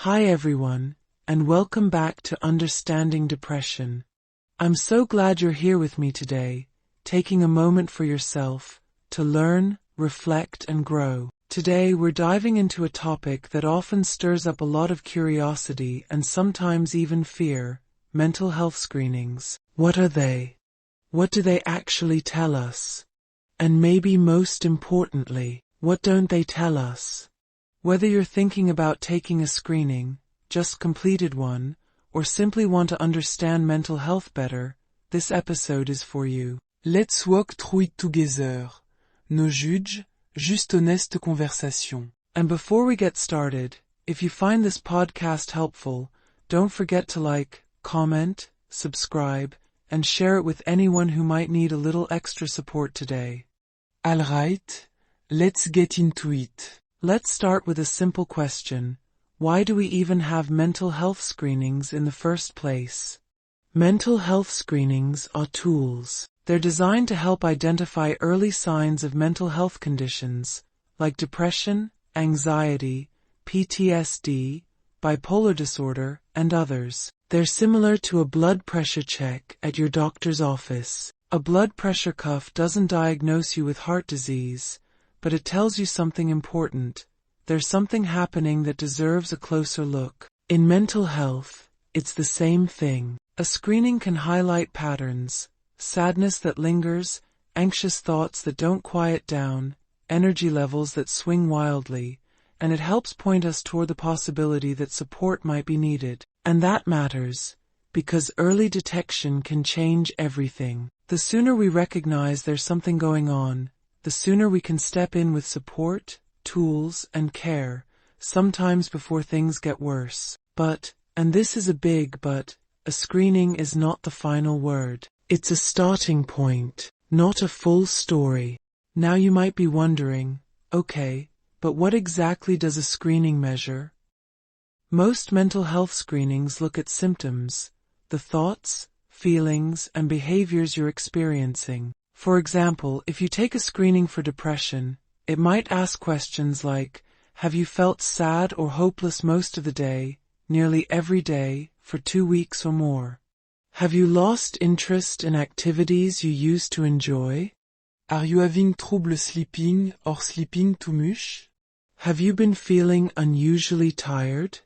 Hi everyone, and welcome back to Understanding Depression. I'm so glad you're here with me today, taking a moment for yourself to learn, reflect, and grow. Today we're diving into a topic that often stirs up a lot of curiosity and sometimes even fear: mental health screenings. What are they? What do they actually tell us? And maybe most importantly, what don't they tell us? Whether you're thinking about taking a screening, just completed one, or simply want to understand mental health better, this episode is for you. Let's walk through it together. No juge, juste honeste conversation. And before we get started, if you find this podcast helpful, don't forget to like, comment, subscribe, and share it with anyone who might need a little extra support today. Alright, let's get into it. Let's start with a simple question. Why do we even have mental health screenings in the first place? Mental health screenings are tools. They're designed to help identify early signs of mental health conditions, like depression, anxiety, PTSD, bipolar disorder, and others. They're similar to a blood pressure check at your doctor's office. A blood pressure cuff doesn't diagnose you with heart disease, but it tells you something important. There's something happening that deserves a closer look. In mental health, it's the same thing. A screening can highlight patterns: sadness that lingers, anxious thoughts that don't quiet down, energy levels that swing wildly, and it helps point us toward the possibility that support might be needed. And that matters, because early detection can change everything. The sooner we recognize there's something going on, the sooner we can step in with support, tools, and care, sometimes before things get worse. But, and this is a big but, a screening is not the final word. It's a starting point, not a full story. Now you might be wondering, okay, but what exactly does a screening measure? Most mental health screenings look at symptoms, the thoughts, feelings, and behaviors you're experiencing. For example, if you take a screening for depression, it might ask questions like, have you felt sad or hopeless most of the day, nearly every day, for 2 weeks or more? Have you lost interest in activities you used to enjoy? Are you having trouble sleeping or sleeping too much? Have you been feeling unusually tired?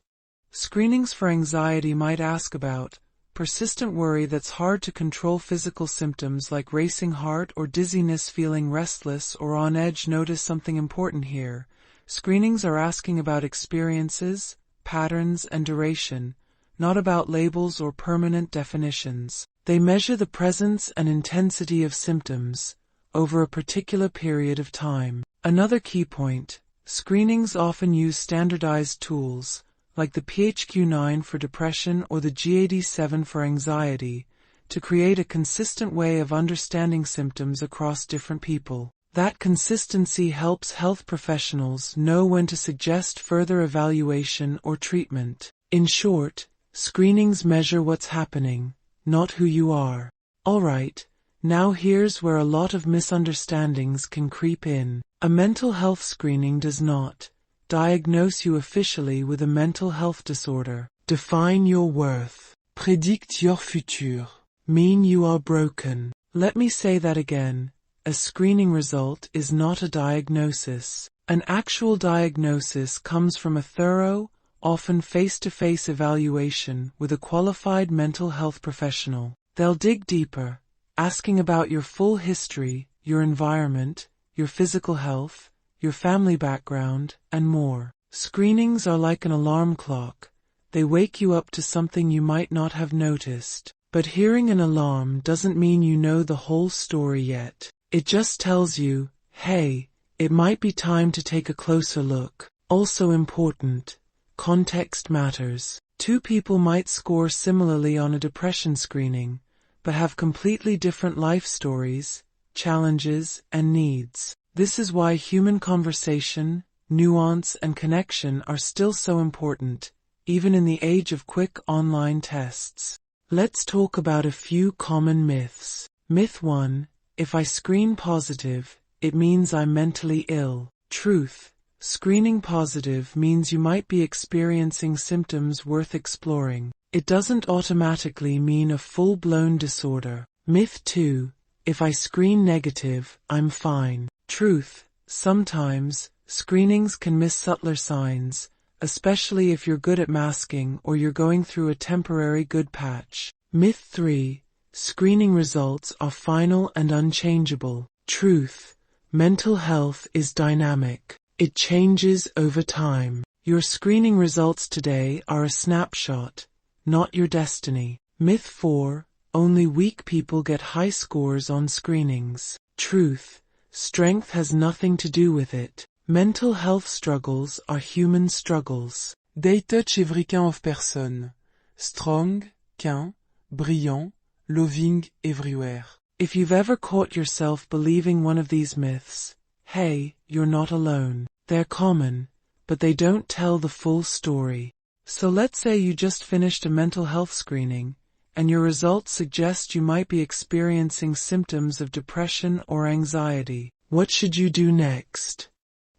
Screenings for anxiety might ask about persistent worry that's hard to control, physical symptoms like racing heart or dizziness, feeling restless or on edge. Notice something important here. Screenings are asking about experiences, patterns, and duration, not about labels or permanent definitions. They measure the presence and intensity of symptoms over a particular period of time. Another key point: screenings often use standardized tools, like the PHQ-9 for depression or the GAD-7 for anxiety, to create a consistent way of understanding symptoms across different people. That consistency helps health professionals know when to suggest further evaluation or treatment. In short, screenings measure what's happening, not who you are. Alright, now here's where a lot of misunderstandings can creep in. A mental health screening does not diagnose you officially with a mental health disorder, define your worth, Predict your future, mean you are broken. Let me say that again. A screening result is not a diagnosis. An actual diagnosis comes from a thorough, often face-to-face evaluation with a qualified mental health professional. They'll dig deeper, asking about your full history, your environment, your physical health, your family background, and more. Screenings are like an alarm clock. They wake you up to something you might not have noticed. But hearing an alarm doesn't mean you know the whole story yet. It just tells you, hey, it might be time to take a closer look. Also important, context matters. Two people might score similarly on a depression screening, but have completely different life stories, challenges, and needs. This is why human conversation, nuance, and connection are still so important, even in the age of quick online tests. Let's talk about a few common myths. Myth 1: if I screen positive, it means I'm mentally ill. Truth: Screening positive means you might be experiencing symptoms worth exploring. It doesn't automatically mean a full-blown disorder. Myth 2. If I screen negative, I'm fine. Truth. Sometimes, screenings can miss subtler signs, especially if you're good at masking or you're going through a temporary good patch. Myth 3. Screening results are final and unchangeable. Truth. Mental health is dynamic. It changes over time. Your screening results today are a snapshot, not your destiny. Myth 4. Only weak people get high scores on screenings. Truth. Strength has nothing to do with it. Mental health struggles are human struggles. Des tas chevriquins of personnes. Strong, qu'un, brillant, loving everywhere. If you've ever caught yourself believing one of these myths, hey, you're not alone. They're common, but they don't tell the full story. So let's say you just finished a mental health screening, and your results suggest you might be experiencing symptoms of depression or anxiety. What should you do next?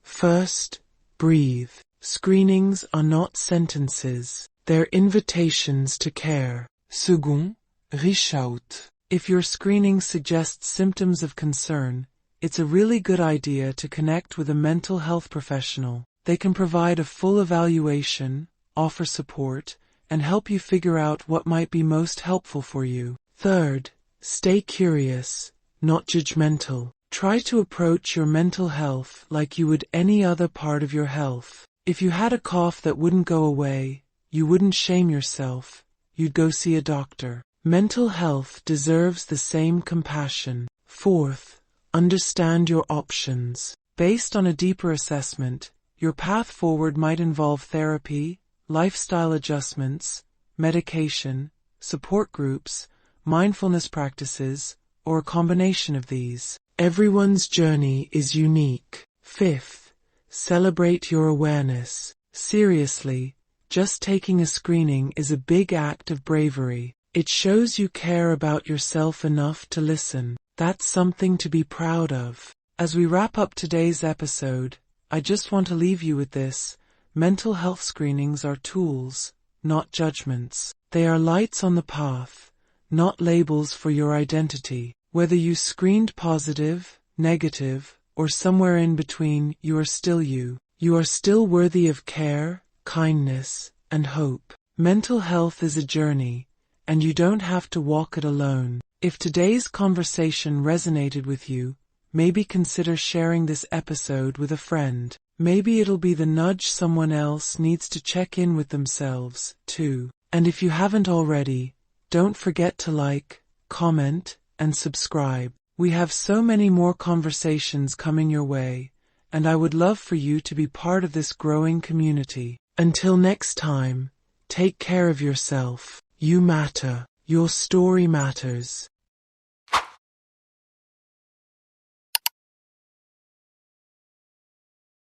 First, breathe. Screenings are not sentences. They're invitations to care. Second, reach out. If your screening suggests symptoms of concern, it's a really good idea to connect with a mental health professional. They can provide a full evaluation, offer support, and help you figure out what might be most helpful for you. Third, stay curious, not judgmental. Try to approach your mental health like you would any other part of your health. If you had a cough that wouldn't go away, you wouldn't shame yourself. You'd go see a doctor. Mental health deserves the same compassion. Fourth, understand your options. Based on a deeper assessment, your path forward might involve therapy, lifestyle adjustments, medication, support groups, mindfulness practices, or a combination of these. Everyone's journey is unique. Fifth, celebrate your awareness. Seriously, just taking a screening is a big act of bravery. It shows you care about yourself enough to listen. That's something to be proud of. As we wrap up today's episode, I just want to leave you with this. Mental health screenings are tools, not judgments. They are lights on the path, not labels for your identity. Whether you screened positive, negative, or somewhere in between, you are still you. You are still worthy of care, kindness, and hope. Mental health is a journey, and you don't have to walk it alone. If today's conversation resonated with you, maybe consider sharing this episode with a friend. Maybe it'll be the nudge someone else needs to check in with themselves, too. And if you haven't already, don't forget to like, comment, and subscribe. We have so many more conversations coming your way, and I would love for you to be part of this growing community. Until next time, take care of yourself. You matter. Your story matters.